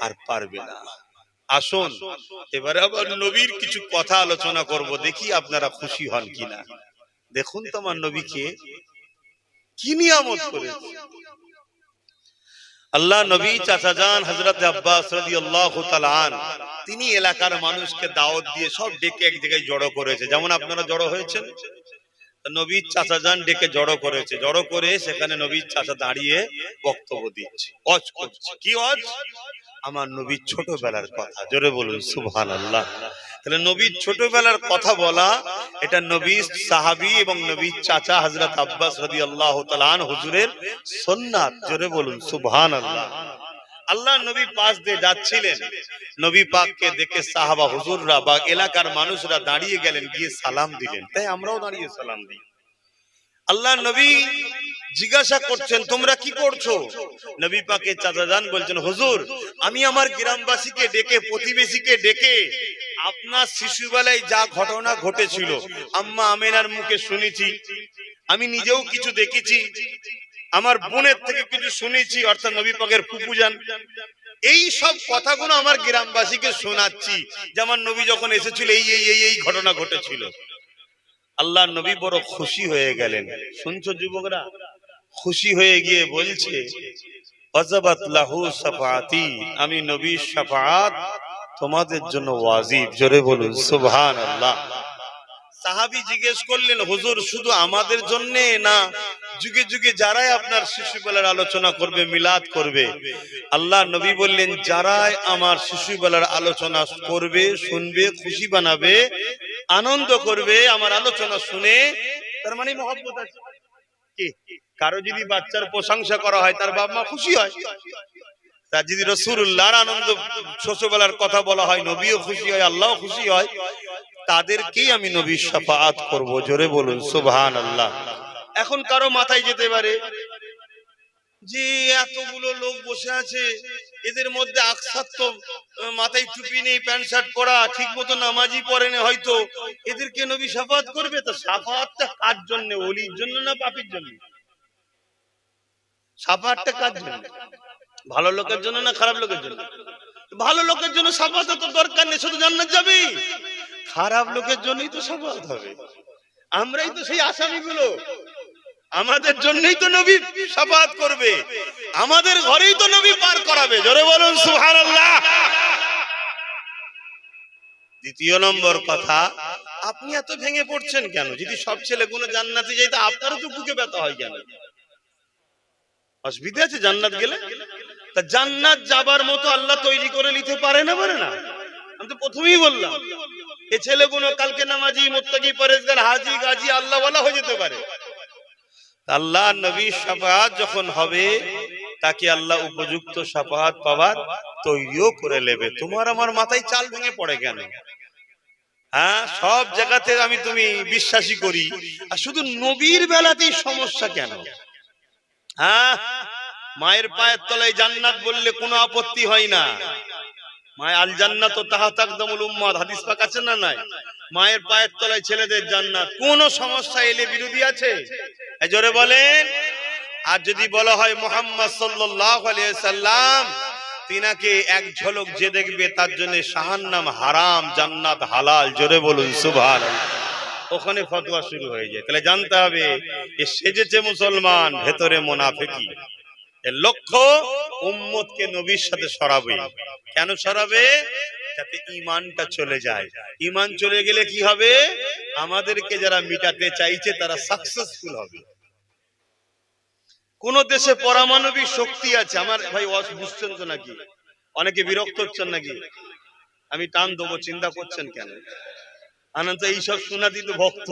আর পারবে না। আসুন এবারে আবার নবীর কিছু কথা আলোচনা করব, দেখি আপনারা খুশি হন কিনা। দেখুন তো আমার নবীকে কি নিয়ামত করেছে আল্লাহ। নবী চাচাজান হযরত আব্বাস রাদিয়াল্লাহু তাআলা আন, তিনি এলাকার মানুষকে দাওয়াত দিয়ে সব ডেকে এক জায়গায় জড়ো করেছে। যেমন আপনারা জড়ো হয়েছেন, নবীর চাচাজান ডেকে জড়ো করেছে। জড়ো করে সেখানে নবীর চাচা দাঁড়িয়ে বক্তব্য দিচ্ছে, ওয়াজ করছে। কি ওয়াজ? আমার নবীর ছোটবেলার কথা। জোরে বলুন সুবহানাল্লাহ। তাহলে নবীর ছোটবেলার কথা বলা, এটা নবীর সাহাবী এবং নবীর চাচা হযরত আব্বাস রাদিয়াল্লাহু তাআলা আন হুজুরের সুন্নাত। জোরে বলুন সুবহানাল্লাহ। আল্লাহ নবী পাশ দিয়ে যাচ্ছিলেন, নবী পাককে দেখে সাহাবা হুজুররা বা এলাকার মানুষরা দাঁড়িয়ে গেলেন, গিয়ে সালাম দিলেন। তাই আমরাও দাঁড়িয়ে সালাম দিই। আল্লাহ নবী জিজ্ঞাসা করছেন, তোমরা কি করছো? নবী পাকের চাচাজান বলছেন, হুজুর আমি আমার গ্রামবাসীকে ডেকে, প্রতিবেশীকে ডেকে আপনার শিশুবেলায় যা ঘটনা ঘটেছিল আম্মা আমেনার মুখে শুনেছি, আমি নিজেও কিছু দেখেছি, আমার বোনের থেকে কিছু শুনেছি, অর্থাৎ নবী পাকের ফুফুজান, এই সব কথাগুলো আমার গ্রামবাসীকে শোনাচ্ছি, যেমন নবী যখন এসেছিল এই এই এই এই ঘটনা ঘটেছিল। আল্লাহ নবী বড় খুশি হয়ে গেলেন। শুনছো যুবকরা? খুশি হয়ে গিয়ে বলছে, ওয়াজাবাত লাহু শাফাআতি, আমি নবীর শাফাআত তোমাদের জন্য ওয়াজিব। জোরে বলুন সুবহানাল্লাহ। সাহাবী জিজ্ঞেস করলেন, হুজুর শুধু আমাদের জন্য না, যুগে যুগে যারাই আপনার শিশুবেলার আলোচনা করবে, মিলাদ করবে? আল্লাহ নবী বললেন, যারাই আমার শিশুবেলার আলোচনা করবে, শুনবে, খুশি বানাবে, আনন্দ করবে আমার আলোচনা শুনে, তার মানে মহব্বত আছে। কি কারো যদি বাচ্চার প্রশংসা করা হয়, তার বাবা মা খুশি হয়। তার যদি রাসূলুল্লাহর আনন্দ ছোটবেলার কথা বলা হয়, নবীও খুশি হয়, আল্লাহও খুশি হয়। তাদেরকেই আমি নবীর শাফাআত করব। জোরে বলুন সুবহানাল্লাহ। এখন কারো মাথায় যেতে পারে যে এতগুলো লোক বসে আছে, এদের মধ্যে আকসার তো মাথায় টুপি নেই, প্যান্ট শার্ট পরা, ঠিক মতো নামাজই পড়েনি, হয়তো এদেরকে নবী শাফাআত করবে? তো শাফাআতটা কার জন্য? ওলির জন্য না পাপীর জন্য? শাফাআতটা কার জন্য? ভালো লোকের জন্য না খারাপ লোকের জন্য? ভালো লোকের জন্য শাফাআত তো দরকার নেই, শুধু জান্নাত যাবে। খারাপ লোকের জন্যই তো শাফাআত হবে। আমরাই তো সেই আসামিগুলো, আমাদের জন্যই তো নবী শাফাআত করবে, আমাদের ঘরেই তো নবী পার করাবে। জোরে বলুন সুবহানাল্লাহ। দ্বিতীয় নম্বর কথা, আপনি এত ভেঙে পড়ছেন কেন? যদি সব ছেলেগুলো জান্নাতে যায়, তা আপনারও তো বুকে ব্যথা হয় কেন? অসুবিধা আছে জান্নাত গেলে? তা জান্নাত যাবার মতো আল্লাহ তৈরি করে নিতে পারে না, পারে না? আমি তো প্রথমেই বললাম, এ ছেলেগুলো কালকে নামাজি, মুত্তাকি, পরেজগার, হাজি, গাজী, আল্লাহওয়ালা হয়ে যেতে পারে। আল্লাহ নবীর শাফাআত যখন হবে, তাকে আল্লাহ উপযুক্ত শাফাআত পাওয়ার তৈরিও করে নেবে। তোমার আমার মাথায় চাল ভেঙে পড়ে কেন? হ্যাঁ, সব জায়গাতে আমি তুমি বিশ্বাসী করি, আর শুধু নবীর বেলাতেই সমস্যা কেন? হ্যাঁ, মায়ের পায়ের তলায় জান্নাত বললে কোনো আপত্তি হয় না। মায়ের আল জান্নাত তাহতা আকদামুল উম্মাত, হাদিস পাক আছে না নাই? মায়ের পায়ের তলায় ছেলেদের জান্নাত, কোনো সমস্যা এলে বিরোধী আছে? জোরে বলেন। আর যদি বলা হয় মুহাম্মদ সাল্লাল্লাহু আলাইহি সাল্লাম, তিনাকে এক ঝলক যে দেখবে তার জন্য জাহান্নাম হারাম, জান্নাত হালাল, জোরে বলুন সুবহানাল্লাহ। ওখানে ফতোয়া শুরু হয়ে যায়। তাহলে জানতে হবে এ সেজেছে মুসলমান, ভেতরে মুনাফিকি। এর লক্ষ্য উম্মতকে নবীর সাথে সরাবে। কেন সরাবে? যাতে ঈমানটা চলে যায়। ঈমান চলে গেলে কি হবে? আমাদেরকে যারা মিটাতে চাইছে তারা সাকসেসফুল হবে। কোন দেশে পারমাণবিক শক্তি আছে, আমার ভাই বুঝছেন তো নাকি? অনেকে বিরক্ত হচ্ছেন নাকি? আমি টান দেবো, চিন্তা করছেন কেন? আনন্দ এইসব শোনা দিত ভক্ত,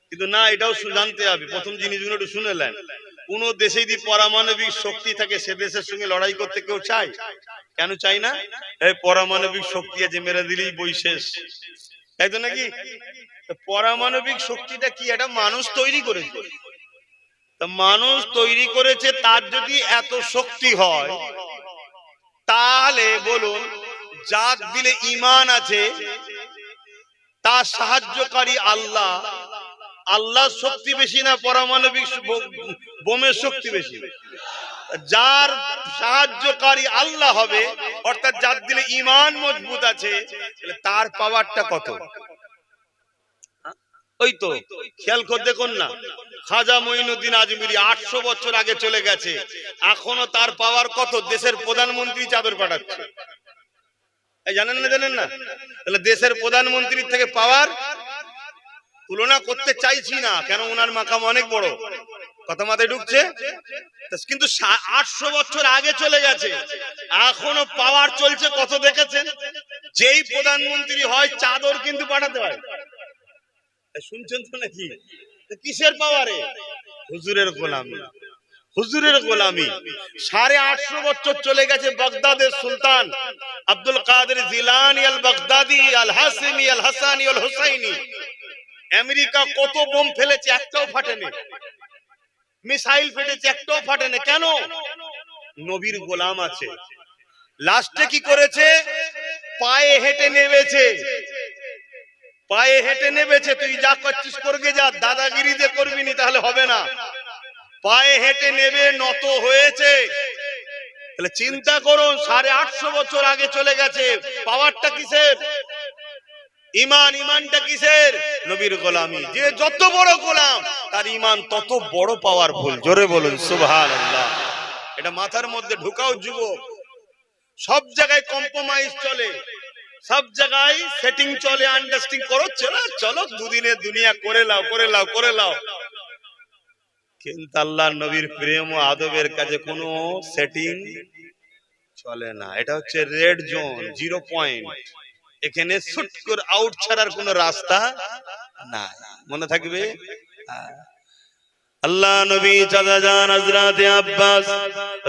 কিন্তু না, এটাও জানতে হবে। প্রথম জিনিসগুলো একটু শুনে নেন। কোন দেশে যদি পারমাণবিক শক্তি থাকে, সে দেশের সঙ্গে লড়াই করতে কেউ চায়? কেন চাই না? এই পারমাণবিক শক্তি আছে, মেরে দিলেই বই শেষ, তাই তো নাকি? পারমাণবিক শক্তিটা কি? এটা মানুষ তৈরি করেছে। তা মানুষ তৈরি করেছে, তার যদি এত শক্তি হয়, তাহলে বলুন, যার দিলে ঈমান আছে, তার সাহায্যকারী আল্লাহ, আল্লাহর শক্তি বেশি না পারমাণবিক বোমের শক্তি বেশি? যার সাহায্যকারী আল্লাহ হবে, অর্থাৎ যার দিলে ঈমান মজবুত আছে, তার পাওয়ারটা কত? ওই তো খেয়াল করে দেখুন না, খাজা মঈনুদ্দিন আজমিরি 800 বছর আগে চলে গেছে, এখনো তার পাওয়ার কত? দেশের প্রধানমন্ত্রী চাদর পাঠাচ্ছে, জানেন না? জানেন না? তাহলে দেশের প্রধানমন্ত্রীর থেকে পাওয়ার তুলনা করতে চাইছি না, কেন ওনার মাকাম অনেক বড়, কথা মাথায় ঢুকছে? কিন্তু 800 বছর আগে চলে গেছে, এখনো পাওয়ার চলছে। কত দেখেছেন? যেই প্রধানমন্ত্রী হয়, চাদর কিন্তু পাঠাতে হয়। শুনছেন তো নাকি? কিসের পাওয়ারে? হুজুরের গোলামি, হুজুরের গোলামি। 850 বছর চলে গেছে। বাগদাদের সুলতান আব্দুল কাদের জিলানী আল বাগদাদি আল হাসিমি আল হাসানি আল হুসাইনি, আমেরিকা কত বোম ফেলেছে, একটাও ফাটেনি। মিসাইল ফেটেছে, একটাও ফাটেনি। কেন? নবীর গোলাম আছে। লাস্টে কি করেছে? পায়ে হেঁটে নেমেছে, পায়ে হেঁটে নেমেছে। তুই যা করছিস করবে যা, দাদাগিরি যে করবি নি তাহলে হবে না। পায়ে হেঁটে নেবে, নত হয়েছে। তাহলে চিন্তা করুন, 850 বছর আগে চলে গেছে। পাওয়ারটা কিসের? ঈমান। ঈমানটা কিসের? নবীর গোলামি। যে যত বড় গোলাম, তার ঈমান তত বড় পাওয়ারফুল। জোরে বলুন সুবহানাল্লাহ। এটা মাথার মধ্যে ঢুকাও যুবক। সব জায়গায় কম্প্রোমাইজ চলে, সব জায়গায় সেটিং চলে, আন্ডারস্ট্যান্ডিং করো, চলো দুদিনের দুনিয়া করে লাও, করে লাও, করে লাও। কিন্তু আল্লাহর নবীর প্রেম ও আদবের কাছে কোনো সেটিং চলে না। এটা হচ্ছে রেড জোন, 0 পয়েন্ট। এখানে শুট করে আউট ছাড়ার কোনো রাস্তা নাই, মনে থাকবে। আল্লাহ নবী চাচা জান হযরত আব্বাস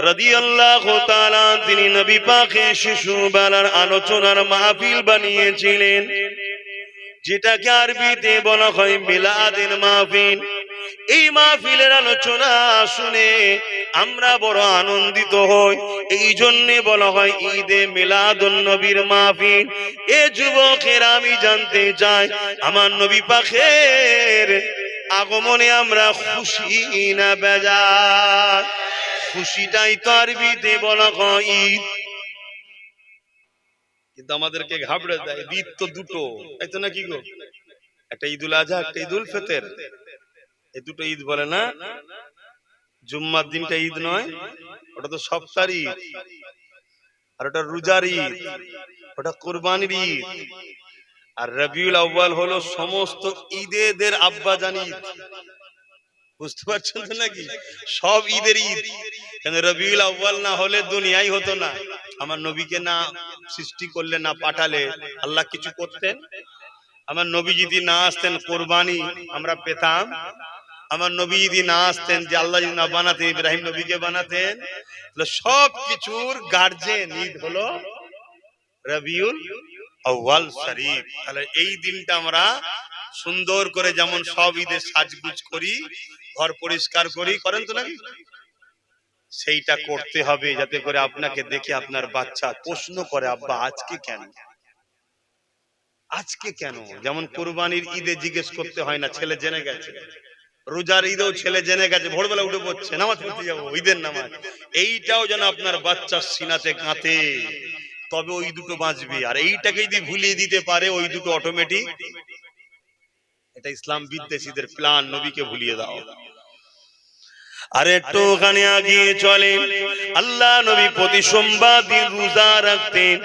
রাদিয়াল্লাহু তাআলা, তিনি নবী পাকের শিশু বেলার আলোচনার মাহফিল বানিয়েছিলেন, যেটাকে আরবিতে বলা হয় মিলাদের মাহফিল। এই মাহফিলের আলোচনা শুনে আমরা বড় আনন্দিত হই, এই জন্য বলা হয় ঈদে মিলাদুন নবীর মাহফিল। এ যুবকেরা, আমি জানতে চাই, আমার নবী পাকের আগমনে আমরা খুশি না বেজার? খুশিটাই তো আরবিতে বলা হয় ঈদ, কিন্তু আমাদেরকে ঘাবড়ে দেয়। ঈদ তো দুটো, তাই তো নাকি গো? একটা ঈদুল আজহা, একটা ঈদুল ফিতর। এই দুটো ঈদ বলে না। জুম্মার দিনটা ঈদ নয়, ওটা তো সপ্তাহের ঈদ। আর ওটা রোজার ঈদ, ওটা কুরবানির ঈদ। আর রবিউল আউয়াল হলো সমস্ত ঈদের আব্বাজান ঈদ। বুঝতে পারছেন তো নাকি? সব ঈদের ঈদ। কেন রবিউল আউয়াল না হলে দুনিয়াই হতো না। আমার নবীকে না সৃষ্টি করলে, না পাঠালে, আল্লাহ কিছু করতেন? আমার নবী যদি না আসতেন কোরবানি আমরা পেতাম? আমার নবী যদি না আসতেন, যে আল্লাহ যদি না বানাতেন, ইব্রাহিম নবীকে বানাতেন, তাহলে সব কিছুর গার্জেন ঈদ হলো রবিউল আউয়াল শরীফ। তাহলে এই দিনটা আমরা সুন্দর করে যেমন সব ঈদের সাজগুজ করি, ঘর পরিষ্কার করি, করেন তো নাকি? সেইটা করতে হবে, যাতে করে আপনাকে দেখে আপনার বাচ্চা প্রশ্ন করে, আব্বা আজকে কেন, আজকে কেন? যেমন কুরবানির ঈদে জিজ্ঞেস করতে হয় না, ছেলে জেনে গেছে। রোজার ঈদেও ছেলে জেনে গেছে, ভোরবেলা উঠে পড়ছে নামাজ পড়তে যাবো, ঈদের নামাজ। এইটাও যেন আপনার বাচ্চার সিনাতে গাঁথে, তবে ওই দুটো বাঁচবে। আর এইটাকে যদি ভুলিয়ে দিতে পারে, ওই দুটো অটোমেটিক। এটা ইসলাম বিদ্বেষীদের প্ল্যান, নবীকে ভুলিয়ে দাও। আর একটু ওখানে আগিয়ে চলে, আল্লাহ নবী প্রতি সোমবার দিন রোজা রাখতেন।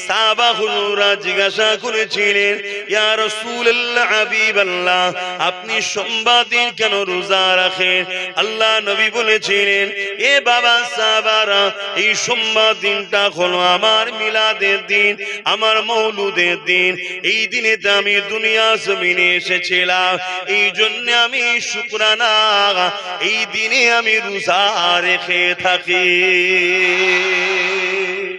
সাহাবা হুজুররা জিজ্ঞাসা করেছিলেন, ইয়া রাসূলুল্লাহ, হাবিবাল্লাহ, আপনি সোমবার দিন কেন রোজা রাখেন? আল্লাহ নবী বলেছিলেন, এ বাবা সাহাবারা, এই সোমবার দিনটা হলো আমার মিলাদের দিন, আমার মৌলুদের দিন। এই দিনেতে আমি দুনিয়া জমিনে এসেছিলাম, এই জন্য আমি শুকরানা এই দিনে আমি রোজা রেখে থাকি।